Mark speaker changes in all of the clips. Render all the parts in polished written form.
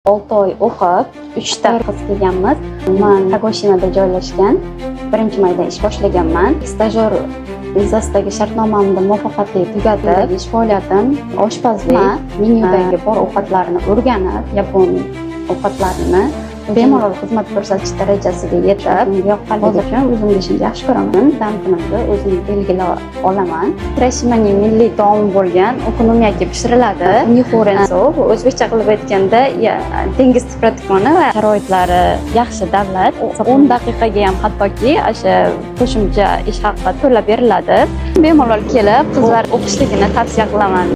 Speaker 1: 6 oy o'qib, 3 ta qiz kelganmiz. Men Kagoshimada joylashgan 1-mayda ish boshlaganman. Stajyor vizasidagi shartnomamni muvaffaqiyatli tugatib, ish faoliyatim oshpazlik, menyudagi bor ovqatlarni o'rganib, yapon ovqatlarini bemalol xizmat ko'rsatish darajasiga yetib, yoqqanligi uchun o'zimga ishimni yaxshi ko'raman. Dam kunimda o'zim belgilab olaman. Hiroshimaning milliy taomi bo'lgan okonomiyaki pishiriladi. Nixorenso, o'zbekcha qilib aytganda, dengiz tipratikoni va sharoitlari yaxshi davlat. 10 daqiqaga ham hattoki o'sha qo'shimcha ish haqi to'lab beriladi. Bemalol kelib, qizlar o'qishligini tavsiya qilaman.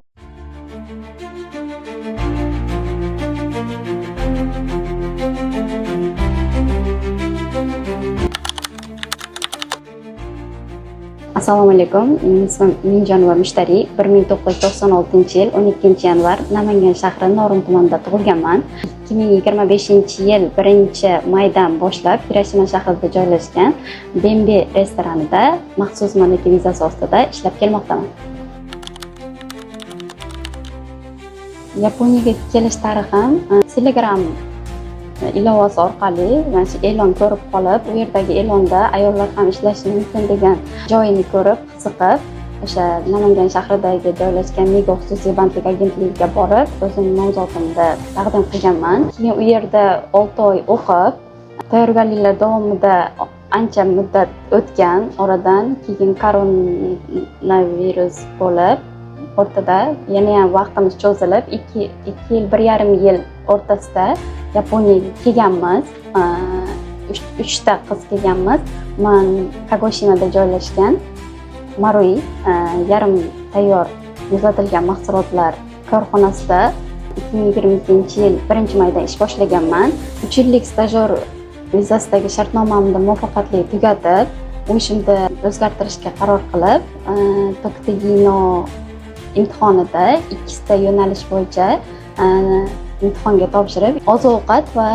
Speaker 1: Assalomu alaykum. Ismim Minjonova Mushtari. 1996-yil 12-yanvar Namangan shahri Norin tumanida tug'ilganman. 2025-yil 1-maydan boshlab Hiroshima shahrida joylashgan Bembe restoranida maxsus malaka vizasi ostida ishlab kelmoqdaman. Yaponiyaga kelish tarixim Telegram ilovasi orqali mana shu e'lon ko'rib qolib, u yerdagi e'londa ayollar ham ishlashi mumkin degan joyini ko'rib, qiziqib, o'sha Namangan shahridagi joylashgan Mega xususiy bandlik agentligiga borib, o'zim nomzodimni taqdim qilganman. Keyin u yerda 6 oy o'qib, tayyorgarliklar davomida ancha muddat o'tgan, oradan keyin koronavirus bo'lib, o'rtada yana ham vaqtimiz cho'zilib, 2 yil 1,5 yil o'rtasida Yaponiyaga kelganmiz. 3 ta qiz kelganmiz. Men Kagoshimada joylashgan Marui yarim tayyor muzlatilgan mahsulotlar korxonasida 2022-yil 1-mayda ish boshlaganman. 3 yillik stajyor vizasidagi shartnomamni muvaffaqiyatli tugatib, u ishimni o'zgartirishga qaror qilib, Tokigino imtihonida 2 ta yo'nalish bo'yicha imtihonga topshirib, oziq-ovqat va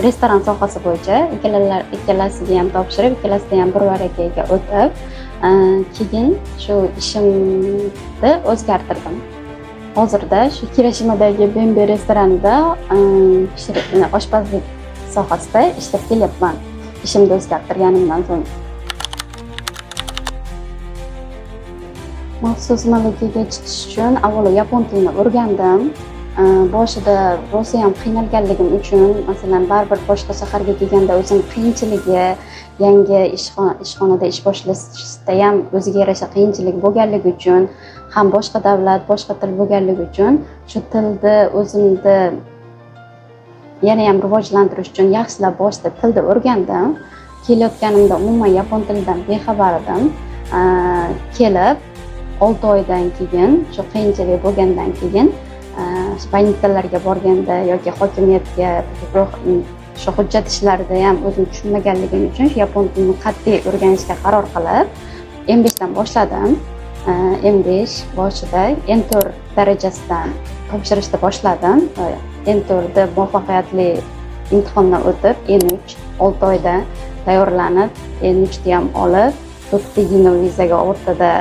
Speaker 1: restoran sohasi bo'yicha ikkalasiga ham topshirib, ikkalasida ham bir varakaga o'tib, keyin shu ishimni o'zgartirdim. Hozirda shu Hiroshimadagi Bembe restoranida oshpazlik sohasida ishlab kelyapman. Ishimni o'zgartirganimdan so'ng. Maxsus malakaga chiqish uchun avvalo yapon tilini o'rgandim. Boshida rosa ham qiynalganligim uchun, masalan, baribir boshqa shaharga kelganda o'zim qiyinchiligi, yangi ishxonada ish boshlashda ham o'ziga yarasha qiyinchilik bo'lganligi uchun, ham boshqa davlat, boshqa til bo'lganligi uchun, shu tilni o'zimni yana ham rivojlantirish uchun yaxshilab boshida tilni o'rgandim. Kelayotganimda umuman yapon tilidan bexabar edim. Kelib 6 oydan keyin, shu qiyinchilik bo'lgandan keyin bankalarga borganda yoki hokimiyatga shu hujjat ishlarida ham o'zim tushunmaganligim uchun yapon tilini qat'iy o'rganishga qaror qilib, M5 dan boshladim. M5 boshida N4 darajasidan topshirishni boshladim. N4da muvaffaqiyatli imtihondan o'tib, N3 6 oyda tayyorlanib, N3 ham olib, Tokigino vizaga o'rtada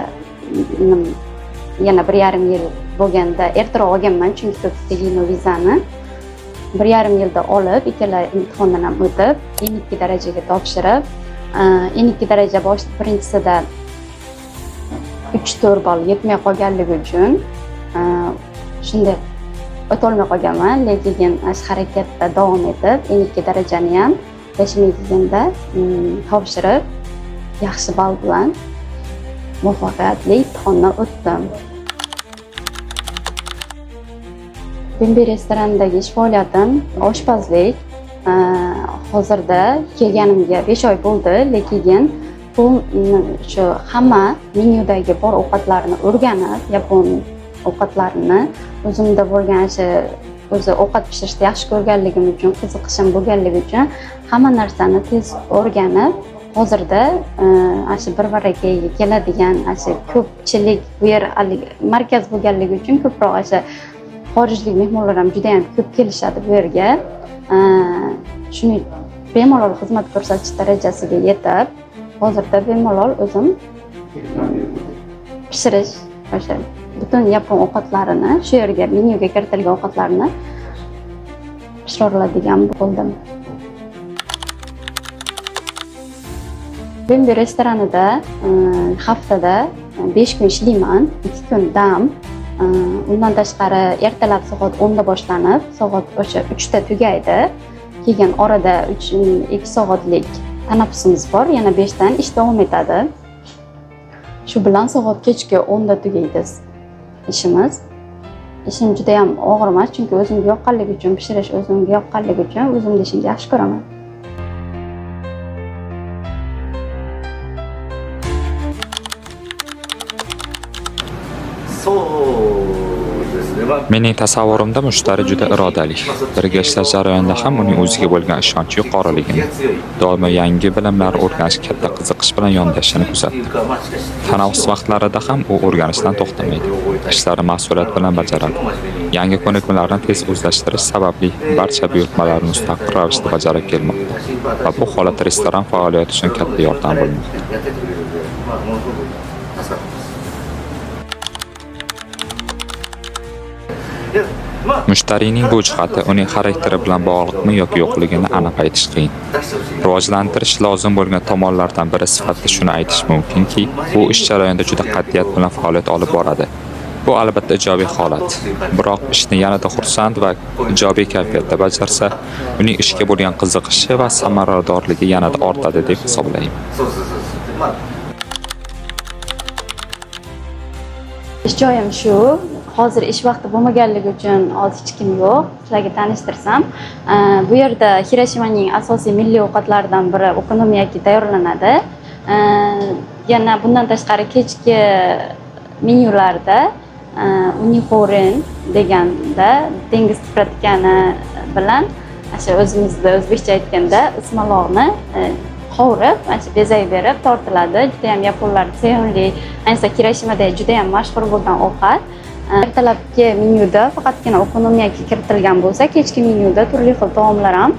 Speaker 1: yana 1,5 yil bo'lganda ertaroq olganman, chunki Tokigino vizani 1,5 yilda olib, ikkala imtihondan ham o'tib, N2 darajaga topshirib, N2 daraja birinchisida 3-4 ball yetmay qolganligi uchun shunday o'tolmay qolganman, lekin harakatda davom etib, N2 darajani ham Hiroshima kelganda topshirib, yaxshi ball bilan muvaffaqiyatli imtihondan o'tdim. Bembe restoranidagi ish faoliyatim oshpazlik. Hozirda kelganimga 5 oy bo'ldi, lekin bu shu hamma menyudagi bor ovqatlarni o'rganib, yapon ovqatlarini o'zimda bo'lgan o'zi ovqat pishirishni yaxshi ko'rganligim uchun, qiziqishim bo'lganligi uchun hamma narsani tez o'rganib, hozirda shu bir varakaga keladigan shu ko'pchilik bu yer markaz bo'lganligi uchun ko'proq xorijlik mehmonlar ham juda ham ko'p kelishadi bu yerga. Shuni bemalol xizmat ko'rsatish darajasiga yetib, hozirda bemalol o'zim pishirish, o'sha butun yapon ovqatlarini, shu yerga menyuga kiritilgan ovqatlarni pishira oladigan bo'ldim. BNB restoranida haftada 5 kun ishlayman, 2 kun dam. Undan tashqari ertalab soat 10 da boshlanib, soat o'sha 3 da tugaydi. Keyin orada 2 soatlik tanaffusimiz bor, yana 5 dan ish davom etadi. Shu bilan soat kechki 10 da tugaydi ishimiz. Ishim juda ham og'ir emas, chunki o'zimga yoqqanligi uchun, pishirish o'zimga yoqqanligi uchun o'zimni ishimni yaxshi ko'raman.
Speaker 2: Mening tasavvurimda mushtari juda irodali. Birga ishlash jarayonida ham uning o'ziga bo'lgan ishonchi yuqoriligini, doimo yangi bilimlar o'rganish katta qiziqish bilan yondashishini kuzatdim. Tanaffus vaqtlarida ham u o'rganishdan to'xtamaydi. Ishlarni mas'uliyat bilan bajaradi. Yangi ko'nikmalarni tez o'zlashtirish sababli barcha buyurtmalarni mustaqil ravishda bajarib kelmoqda va bu holat restoran faoliyati uchun katta yordam bo'lmoqda. Mushtariyning bu jihati uning xarakteri bilan bog'liqmi yoki yo'qligini aniq aytish qiyin. Rivojlantirish lozim bo'lgan tomonlardan biri sifatida shuni aytish mumkinki, u ish jarayonida juda qat'iyat bilan faoliyat olib boradi. Bu albatta ijobiy holat. Biroq ishni yanada xursand va ijobiy kayfiyatda bajarsa, uning ishga bo'lgan qiziqishi va samaradorligi yanada ortadi deb hisoblayman.
Speaker 1: Ish joyim shu. Hozir ish vaqti bo'lmaganligi uchun hozir hech kim yo'q. Sizlarga tanishtirsam, bu yerda Hiroshimaning asosiy milliy ovqatlaridan biri okonomiyaki tayyorlanadi. Yana bundan tashqari kechki menyularda unihoren deganda dengiz tipratkani bilan o'sha o'zimizda o'zbekcha aytganda ismaloqni qovurib, bezayib berib tortiladi. Juda ham yaponlar sevimli, ayniqsa Hiroshimada juda ham mashhur bo'lgan ovqat. Ertalabki menyuda faqatgina okonomiyaki kiritilgan bo'lsa, kechki menyuda turli xil taomlar ham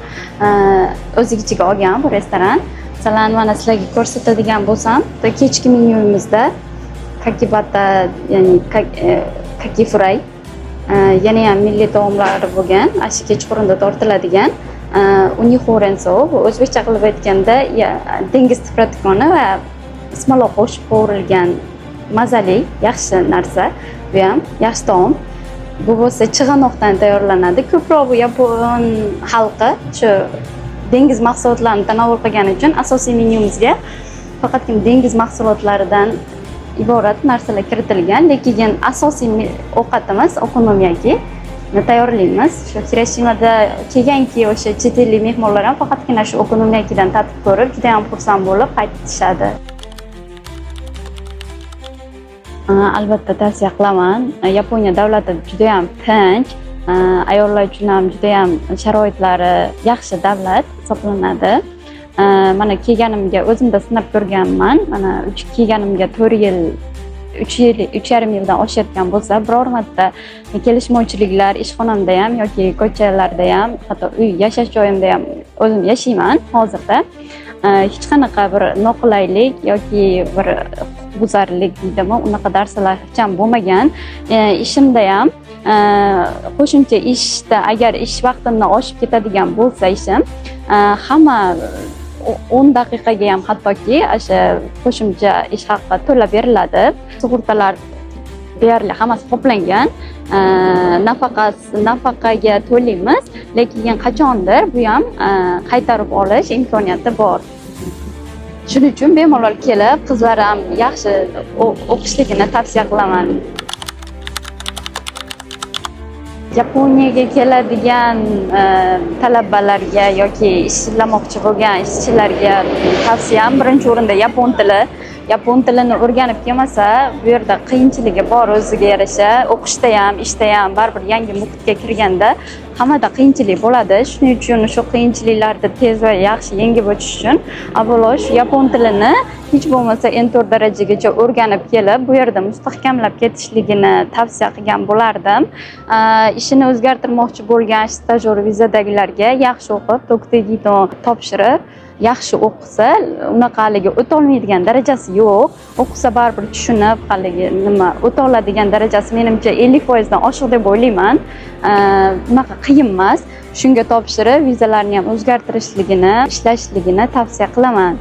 Speaker 1: o'z ichiga olgan bu restoran. Masalan, mana sizlarga ko'rsatadigan bo'lsam, kechki menyumizda kakibata, ya'ni kaki fry, yana ham milliy taomlari bo'lgan, ashi kechqurunda tortiladigan unihoren sov, o'zbekcha qilib aytganda dengiz tipratkoni va ismaloq qo'shib qovurilgan mazali, yaxshi narsa. Bu ham yaxshi taom. Bu bo'lsa chig'anoqdan tayyorlanadi. Ko'proq bu yapon xalqi shu dengiz mahsulotlarini tanovul qilgani uchun asosiy menyumizga faqatgina dengiz mahsulotlaridan iborat narsalar kiritilgan, lekin asosiy ovqatimiz okonomiyaki tayyorlaymiz. Shu Hiroshimada kelganki o'sha chet ellik mehmonlar ham faqatgina shu okonomiyakidan tatib ko'rib, juda ham xursand bo'lib qaytishadi. Albatta tavsiya qilaman. Yaponiya davlati juda ham tinch, ayollar uchun ham juda ham sharoitlari yaxshi davlat hisoblanadi. Mana kelganimga o'zimda sinab ko'rganman. Mana kelganimga 3,5 yildan oshayotgan bo'lsa, biror marta kelishmovchiliklar ishxonamda ham yoki ko'chalarda ham, hatto uy yashash joyimda ham o'zim yashayman hozirda. Hech qanaqa bir noqulaylik yoki bir huquqbuzarlik deydimi, unaqa narsalar hech ham bo'lmagan. Ishimda ham qo'shimcha ishda agar ish vaqtimdan oshib ketadigan bo'lsa ishim, hamma 10 daqiqaga ham hattoki o'sha qo'shimcha ish haqi to'lab beriladi. Sug'urtalar deyarli hammasi qoplangan. Nafaqaga to'laymiz, lekin qachondir bu ham qaytarib olish imkoniyati bor. Shuning uchun bemalol kelib, qizlar ham yaxshi o'qishligini tavsiya qilaman. Yaponiyaga keladigan talabalarga yoki ishlamoqchi bo'lgan ishchilarga tavsiyam birinchi o'rinda yapon tilini o'rganib kelmasa, bu yerda qiyinchiligi bor o'ziga yarasha. O'qishda ham, ishda ham, baribir yangi muhitga kirganda hammada qiyinchilik bo'ladi. Shuning uchun shu qiyinchiliklarni tez va yaxshi yengib o'tish uchun avvalo shu yapon tilini hech bo'lmasa N4 darajagacha o'rganib kelib, bu yerda mustahkamlab ketishligini tavsiya qilgan bo'lardim. Ishini o'zgartirmoqchi bo'lgan stajyor vizadagilarga yaxshi o'qib, doktorlik topshirib, yaxshi o'qisa, unaqa haligi o'tolmaydigan darajasi yo'q. O'qisa baribir tushunib, haligi nima o'ta oladigan darajasi menimcha 50% dan oshiq deb o'ylayman. Unaqa qiyin emas. Shunga topshirib, vizalarni ham o'zgartirishligini, ishlashligini tavsiya qilaman.